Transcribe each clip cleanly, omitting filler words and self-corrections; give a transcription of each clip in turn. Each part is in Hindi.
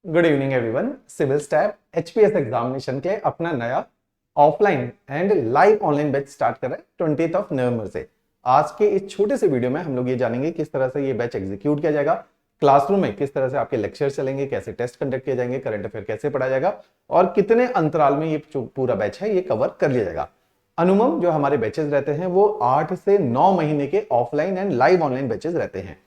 Good evening everyone. सिविल स्टैप एचपीएस एग्जामिनेशन के अपना नया offline and live online batch start कर रहे हैं 20 नवंबर से। आज के इस छोटे से वीडियो में हम लोग ये जानेंगे किस तरह से ये बैच एग्जीक्यूट किया जाएगा, क्लासरूम में किस तरह से आपके लेक्चर चलेंगे, कैसे टेस्ट कंडक्ट किए जाएंगे, करंट अफेयर कैसे पढ़ा जाएगा और कितने अंतराल में ये जो पूरा बैच है ये कवर कर लिया जाएगा। अनुमम जो हमारे बैचेस रहते हैं वो 8 से 9 महीने के offline and live online batches रहते हैं।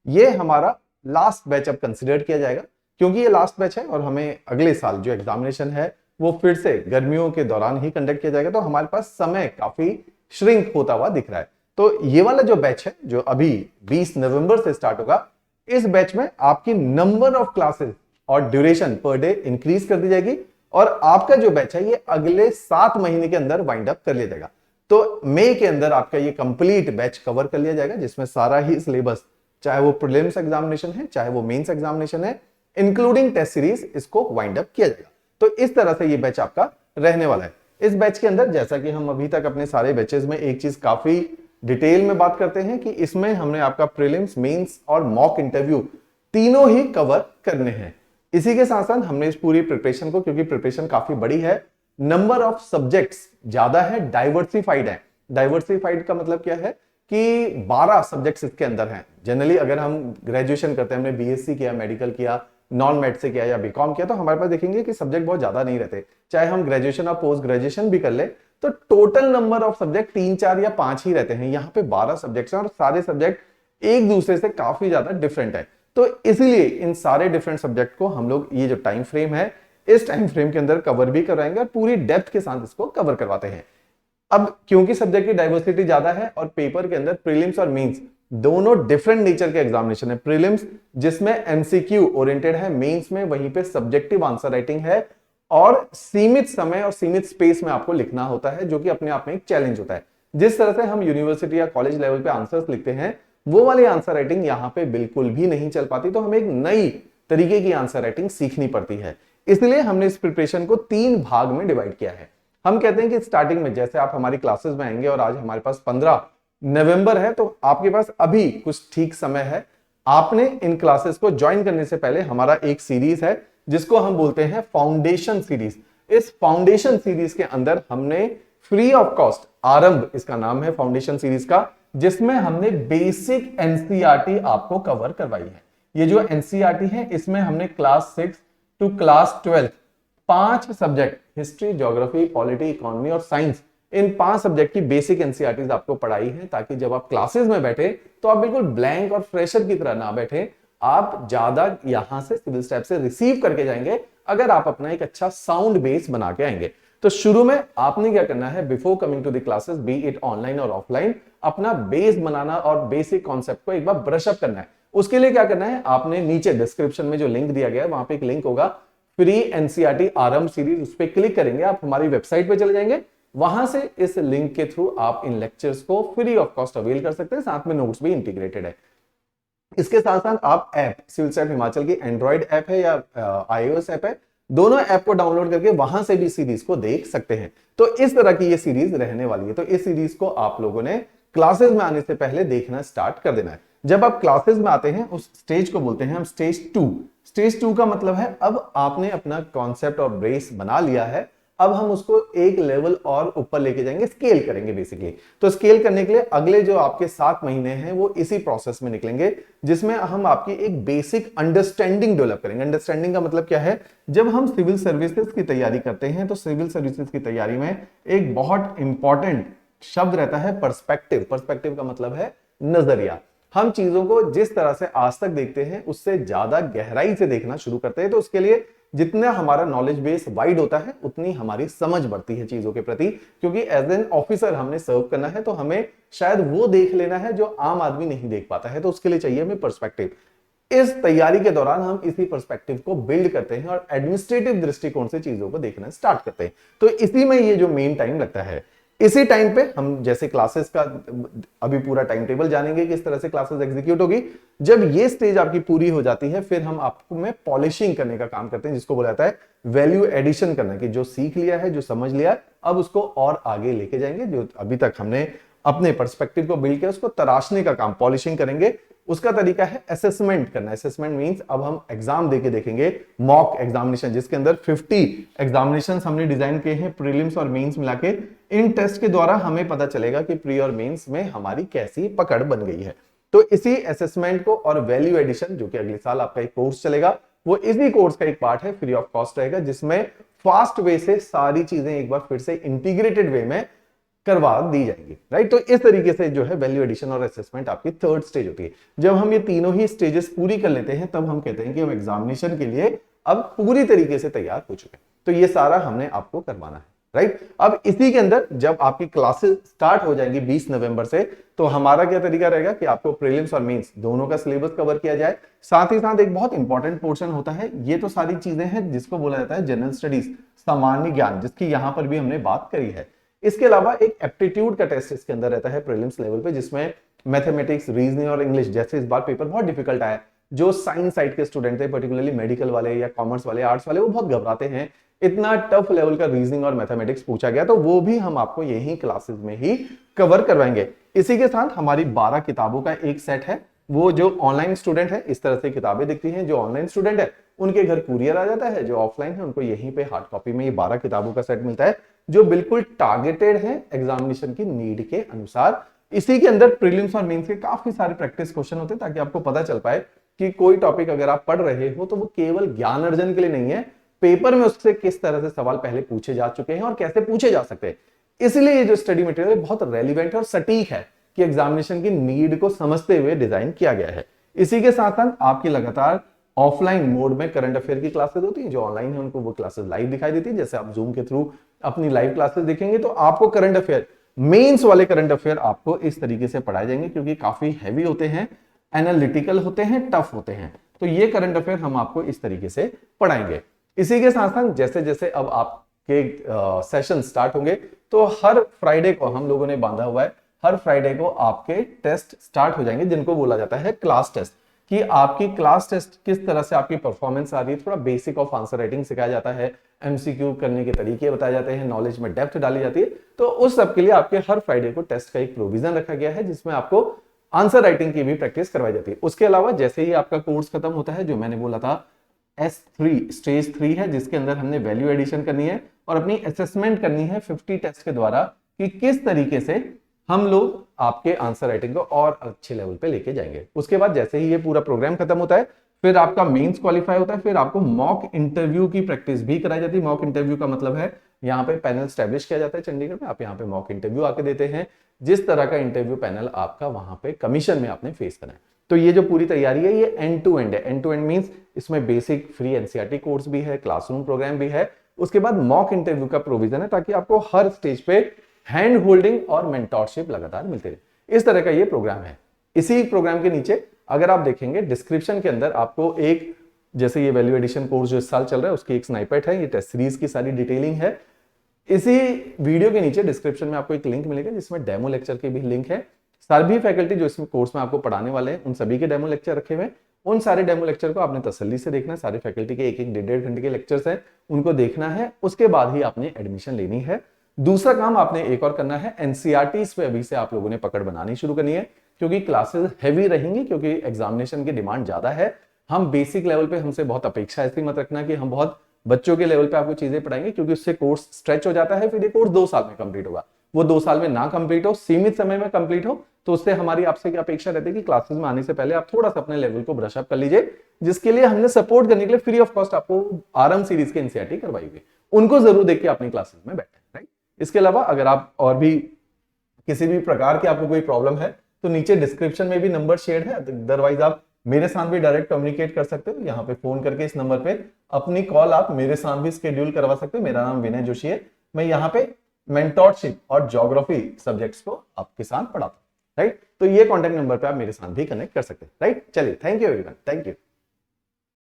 ये हमारा लास्ट बैच अब कंसिडर किया जाएगा क्योंकि ये लास्ट बैच है और हमें अगले साल जो एग्जामिनेशन है वो फिर से गर्मियों के दौरान ही कंडक्ट किया जाएगा, तो हमारे पास समय काफी श्रिंक होता हुआ दिख रहा है। तो ये वाला जो बैच है जो अभी 20 नवंबर से स्टार्ट होगा, इस बैच में आपकी नंबर ऑफ क्लासेस और ड्यूरेशन पर डे इंक्रीज कर दी जाएगी और आपका जो बैच है ये अगले 7 महीने के अंदर वाइंड अप कर लिया जाएगा। तो मई के अंदर आपका ये कंप्लीट बैच कवर कर लिया जाएगा जिसमें सारा ही सिलेबस, चाहे वो प्रीलिम्स एग्जामिनेशन है चाहे वो मेंस एग्जामिनेशन है, इंक्लूडिंग टेस्ट सीरीज, इसको वाइंड अप किया जाएगा। तो इस तरह से ये बैच आपका रहने वाला है। इस बैच के अंदर जैसा कि हम अभी तक अपने सारे बैचेस में एक चीज काफी डिटेल में बात करते हैं कि इसमें हमने आपका प्रीलिम्स, मेंस और मॉक इंटरव्यू तीनों ही कवर करने हैं। इसी के साथ साथ हमने इस पूरी प्रिपरेशन को, क्योंकि प्रिपरेशन काफी बड़ी है, नंबर ऑफ सब्जेक्ट्स ज्यादा है, डाइवर्सिफाइड है। डाइवर्सिफाइड का मतलब क्या है कि 12 सब्जेक्ट्स इसके अंदर हैं। जनरली अगर हम ग्रेजुएशन करते हैं, हमने बीएससी किया, मेडिकल किया, नॉन मेड से किया या बीकॉम किया, तो हमारे पास देखेंगे कि सब्जेक्ट बहुत ज्यादा नहीं रहते। चाहे हम ग्रेजुएशन और पोस्ट ग्रेजुएशन भी कर ले तो टोटल नंबर ऑफ सब्जेक्ट 3, 4 या 5 ही रहते हैं। यहाँ पे 12 सब्जेक्ट्स हैं और सारे सब्जेक्ट एक दूसरे से काफी ज्यादा डिफरेंट है। तो इसीलिए इन सारे डिफरेंट सब्जेक्ट को हम लोग ये जो टाइम फ्रेम है, इस टाइम फ्रेम के अंदर कवर भी कराएंगे और पूरी डेप्थ के साथ इसको कवर करवाते हैं। अब क्योंकि सब्जेक्ट की डाइवर्सिटी ज्यादा है और पेपर के अंदर प्रीलिम्स और मेंस दोनों डिफरेंट नेचर के एग्जामिनेशन है। प्रीलिम्स जिसमें एमसीक्यू ओरिएंटेड है, मेंस में वहीं पे सब्जेक्टिव आंसर राइटिंग है और सीमित समय और सीमित स्पेस में आपको लिखना होता है, जो कि अपने आप में एक चैलेंज होता है। जिस तरह से हम यूनिवर्सिटी या कॉलेज लेवल पे आंसर्स लिखते हैं वो वाली आंसर राइटिंग यहाँ पे बिल्कुल भी नहीं चल पाती, तो हमें एक नई तरीके की आंसर राइटिंग सीखनी पड़ती है। इसलिए हमने इस प्रिपरेशन को 3 भाग में डिवाइड किया है। हम कहते हैं कि स्टार्टिंग में जैसे आप हमारी क्लासेस में आएंगे और आज हमारे पास 15 नवंबर है, तो आपके पास अभी कुछ ठीक समय है। आपने इन क्लासेस को ज्वाइन करने से पहले हमारा एक सीरीज है जिसको हम बोलते हैं फाउंडेशन सीरीज। इस फाउंडेशन सीरीज के अंदर हमने फ्री ऑफ कॉस्ट, आरंभ इसका नाम है फाउंडेशन सीरीज का, जिसमें हमने बेसिक एनसीईआरटी आपको कवर करवाई है। ये जो एनसीईआरटी है इसमें हमने class 6 to class 12 5 subject, history, geography, polity, economy और साइंस, इन 5 सब्जेक्ट की बेसिक एनसीईआरटीज आपको पढ़ाई है, ताकि जब आप क्लासेस में बैठे तो आप बिल्कुल ब्लैंक और फ्रेशर की तरह ना बैठे, आप ज्यादा यहां से सिविल स्टैप से रिसीव करके जाएंगे अगर आप अपना एक अच्छा साउंड बेस बना के आएंगे। तो शुरू में आपने क्या करना है, before coming to the classes, be it online और ऑफलाइन, अपना बेस बनाना और बेसिक कॉन्सेप्ट को एक बार ब्रश अप करना है। उसके लिए क्या करना है, आपने नीचे डिस्क्रिप्शन में जो लिंक दिया गया है वहां पे एक लिंक होगा, फ्री एनसीईआरटी आरंभ सीरीज, उस पर क्लिक करेंगे, आप हमारी वेबसाइट पे चले जाएंगे। वहां से इस लिंक के थ्रू आप इन लेक्चर्स को फ्री ऑफ कॉस्ट अवेल कर सकते हैं, साथ में नोट्स भी इंटीग्रेटेड है। इसके साथ साथ आप ऐप, सिविल स्टैप हिमाचल की एंड्रॉइड ऐप है या आईओएस ऐप है, दोनों ऐप को डाउनलोड करके वहां से भी सीरीज को देख सकते हैं। तो इस तरह की ये सीरीज रहने वाली है। तो इस सीरीज को आप लोगों ने क्लासेस में आने से पहले देखना स्टार्ट कर देना है। जब आप क्लासेस में आते हैं उस स्टेज को बोलते हैं हम स्टेज 2। स्टेज 2 का मतलब है अब आपने अपना कॉन्सेप्ट और बेस बना लिया है, अब हम उसको एक लेवल और ऊपर लेके जाएंगे, स्केल करेंगे बेसिकली। तो स्केल करने के लिए अगले जो आपके 7 महीने हैं वो इसी प्रोसेस में निकलेंगे, जिसमें हम आपकी एक बेसिक अंडरस्टैंडिंग डेवलप करेंगे। अंडरस्टैंडिंग का मतलब क्या है, जब हम सिविल सर्विसेज की तैयारी करते हैं तो सिविल सर्विसेज की तैयारी में एक बहुत इंपॉर्टेंट शब्द रहता है पर्सपेक्टिव। पर्सपेक्टिव का मतलब है नजरिया। हम चीजों को जिस तरह से आज तक देखते हैं उससे ज्यादा गहराई से देखना शुरू करते हैं। तो उसके लिए जितना हमारा नॉलेज बेस वाइड होता है उतनी हमारी समझ बढ़ती है चीजों के प्रति, क्योंकि एज एन ऑफिसर हमने सर्व करना है, तो हमें शायद वो देख लेना है जो आम आदमी नहीं देख पाता है। तो उसके लिए चाहिए हमें पर्सपेक्टिव। इस तैयारी के दौरान हम इसी पर्सपेक्टिव को बिल्ड करते हैं और एडमिनिस्ट्रेटिव दृष्टिकोण से चीजों को देखना स्टार्ट करते हैं। तो इसी में ये जो मेन टाइम लगता है, इसी टाइम पे हम जैसे क्लासेस का अभी पूरा टाइम टेबल जानेंगे, किस तरह से क्लासेस एग्जीक्यूट होगी। जब ये स्टेज आपकी पूरी हो जाती है फिर हम आपको में पॉलिशिंग करने का काम करते हैं, जिसको बोला जाता है वैल्यू एडिशन करना, कि जो सीख लिया है, जो समझ लिया, अब उसको और आगे लेके जाएंगे। जो अभी तक हमने अपने पर्सपेक्टिव को बिल्ड किया उसको तराशने का काम, पॉलिशिंग करेंगे। उसका तरीका है असेसमेंट करना। असेसमेंट मींस अब हम एग्जाम देके देखेंगे, मॉक एग्जामिनेशन, जिसके अंदर 50 एग्जामिनेशन हमने डिजाइन किए हैं प्रीलिम्स और मेंस मिला के। इन टेस्ट के द्वारा हमें पता चलेगा कि प्री और मेंस में हमारी कैसी पकड़ बन गई है। तो इसी असेसमेंट को और वैल्यू एडिशन, जो कि अगले साल आपका एक कोर्स चलेगा, वो इसी कोर्स का एक पार्ट है, फ्री ऑफ कॉस्ट रहेगा, जिसमें फास्ट वे से सारी चीजें एक बार फिर से इंटीग्रेटेड वे में करवा दी जाएंगी, राइट। तो इस तरीके से जो है वैल्यू एडिशन और असेसमेंट आपकी थर्ड स्टेज होती है। जब हम ये तीनों ही स्टेजेस पूरी कर लेते हैं तब हम कहते हैं कि हम एग्जामिनेशन के लिए अब पूरी तरीके से तैयार हो चुके हैं। तो ये सारा हमने आपको करवाना है, राइट। अब इसी के अंदर जब आपकी क्लासेस स्टार्ट हो जाएंगी 20 नवंबर से, तो हमारा क्या तरीका रहेगा कि आपको प्रीलिम्स और मेंस दोनों का सिलेबस कवर किया जाए। साथ ही साथ एक बहुत इंपॉर्टेंट पोर्शन होता है, ये तो सारी चीजें हैं जिसको बोला जाता है जनरल स्टडीज, सामान्य ज्ञान, जिसकी यहां पर भी हमने बात करी है। इसके अलावा एक एप्टीट्यूड का टेस्ट इसके अंदर रहता है प्रीलिम्स लेवल पे, जिसमें मैथमेटिक्स, रीजनिंग और इंग्लिश, जैसे इस बार पेपर बहुत डिफिकल्ट आया, जो साइंस साइड के स्टूडेंट थे, पर्टिकुलरली मेडिकल वाले या कॉमर्स वाले, आर्ट्स वाले, वो बहुत घबराते हैं, इतना टफ लेवल का रीजनिंग और मैथमेटिक्स पूछा गया, तो वो भी हम आपको यही क्लासेस में ही कवर करवाएंगे। इसी के साथ हमारी 12 किताबों का एक सेट है। वो जो ऑनलाइन स्टूडेंट है, इस तरह से किताबें दिखती हैं, जो ऑनलाइन स्टूडेंट है उनके घर कुरियर आ जाता है, जो ऑफलाइन है उनको यहीं पे हार्ड कॉपी में ये 12 किताबों का सेट मिलता है, जो बिल्कुल टारगेटेड है एग्जामिनेशन की नीड के अनुसार। इसी के अंदर प्रीलिम्स और मेंस के काफी सारे प्रैक्टिस क्वेश्चन होते हैं, ताकि आपको पता चल पाए कि कोई टॉपिक अगर आप पढ़ रहे हो तो वो केवल ज्ञान अर्जन के लिए नहीं है, पेपर में उससे किस तरह से सवाल पहले पूछे जा चुके हैं और कैसे पूछे जा सकते हैं। इसलिए ये जो स्टडी मटेरियल है बहुत रेलिवेंट और सटीक है कि एग्जामिनेशन की नीड को समझते हुए डिजाइन किया गया है। इसी के साथ साथ आपकी लगातार ऑफलाइन मोड में करंट अफेयर की क्लासेस होती हैं, जो ऑनलाइन है उनको वो क्लासेस लाइव दिखाई देती है। जैसे आप जूम के थ्रू अपनी लाइव क्लासेस देखेंगे तो आपको करंट अफेयर, मेंस वाले करंट अफेयर आपको इस तरीके से पढ़ाए जाएंगे, क्योंकि काफी हैवी होते हैं, एनालिटिकल होते हैं, टफ होते हैं। तो ये करंट अफेयर हम आपको इस तरीके से पढ़ाएंगे। इसी के साथ साथ जैसे जैसे अब आपके सेशन स्टार्ट होंगे, तो हर फ्राइडे को हम लोगों ने बांधा हुआ है, हर फ्राइडे को आपके टेस्ट स्टार्ट हो जाएंगे, जिनको बोला जाता है क्लास टेस्ट, कि आपकी क्लास टेस्ट किस तरह से आपकी परफॉर्मेंस आ रही है। थोड़ा बेसिक ऑफ आंसर राइटिंग सिखाया जाता है, एमसीक्यू करने के तरीके बताए जाते हैं, नॉलेज में डेप्थ डाली जाती है। तो उस सब के लिए आपके हर फ्राइडे को टेस्ट का एक प्रोविजन रखा गया है, जिसमें आपको आंसर राइटिंग की भी प्रैक्टिस करवाई जाती है। उसके अलावा जैसे ही आपका कोर्स खत्म होता है, जो मैंने बोला था S3 स्टेज 3 है, जिसके अंदर हमने वैल्यू एडिशन करनी है और अपनी असेसमेंट करनी है 50 टेस्ट के द्वारा, कि किस तरीके से हम लोग आपके आंसर राइटिंग को और अच्छे लेवल पे लेके जाएंगे। उसके बाद जैसे ही ये पूरा प्रोग्राम खत्म होता है, फिर आपका मेंस क्वालिफाई होता है, फिर आपको मॉक इंटरव्यू की प्रैक्टिस भी कराई जाती है। मॉक इंटरव्यू का मतलब है यहाँ पे पैनल स्टैब्लिश किया जाता है चंडीगढ़ में, आप यहाँ पे मॉक इंटरव्यू आके देते हैं, जिस तरह का इंटरव्यू पैनल आपका वहां पे कमीशन में आपने फेस करना है। तो ये जो पूरी तैयारी है, ये एंड टू एंड है। एंड टू एंड मींस इसमें बेसिक फ्री एनसीईआरटी कोर्स भी है, क्लासरूम प्रोग्राम भी है, उसके बाद मॉक इंटरव्यू का प्रोविजन है, ताकि आपको हर स्टेज पे हैंड होल्डिंग और मेंटोरशिप लगातार मिलते रहे। इस तरह का ये प्रोग्राम है। इसी प्रोग्राम के नीचे अगर आप देखेंगे डिस्क्रिप्शन के अंदर आपको एक, जैसे ये वैल्यू एडिशन कोर्स जो इस साल चल रहा है उसकी एक स्नाइपेट है, ये टेस्ट सीरीज की सारी डिटेलिंग है। इसी वीडियो के नीचे डिस्क्रिप्शन में आपको एक लिंक मिलेगा, जिसमें डेमो लेक्चर की भी लिंक है। सभी फैकल्टी जो इसमें कोर्स में आपको पढ़ाने वाले हैं, उन सभी के डेमो लेक्चर रखे हुए हैं। उन सारे डेमो लेक्चर को आपने तसल्ली से देखना है। सारे फैकल्टी के एक एक 1.5 घंटे के लेक्चर्स हैं, उनको देखना है। उसके बाद ही आपने एडमिशन लेनी है। दूसरा काम आपने एक और करना है, एनसीईआरटीज पे अभी से आप लोगों ने पकड़ बनानी शुरू करनी है, क्योंकि क्लासेस हैवी रहेंगी, क्योंकि एग्जामिनेशन की डिमांड ज्यादा है। हम बेसिक लेवल पे, हमसे बहुत अपेक्षा ऐसी मत रखना कि हम बहुत बच्चों के लेवल पे आपको चीजें पढ़ाएंगे, क्योंकि उससे कोर्स स्ट्रेच हो जाता है। फिर ये कोर्स 2 साल में कंप्लीट होगा, वो 2 साल में ना कंप्लीट हो, सीमित समय में कंप्लीट हो, तो उससे हमारी आपसे क्या अपेक्षा रहती है कि क्लासेस में आने से पहले आप थोड़ा सा अपने लेवल को ब्रश अप कर लीजिए, जिसके लिए हमने सपोर्ट करने के लिए फ्री ऑफ कॉस्ट आपको आरएम सीरीज के एनसीईआरटी करवाई हुई, उनको जरूर देख के अपनी क्लासेस में बैठे, राइट। इसके अलावा अगर आप और भी किसी भी प्रकार की आपको कोई प्रॉब्लम है, तो नीचे डिस्क्रिप्शन में भी नंबर शेयर है, अदरवाइज आप मेरे साथ भी डायरेक्ट कम्युनिकेट कर सकते हो। यहाँ पे फोन करके इस नंबर पे अपनी कॉल आप मेरे साथ भी शेड्यूल करवा सकते हो। मेरा नाम विनय जोशी है, मैं यहाँ पे मेंटोरशिप और ज्योग्राफी सब्जेक्ट्स को आपके साथ पढ़ाता हूँ, राइट। तो ये कॉन्टेक्ट नंबर पे आप मेरे साथ भी कनेक्ट कर सकते हैं, राइट। चलिए, thank you everyone, thank you.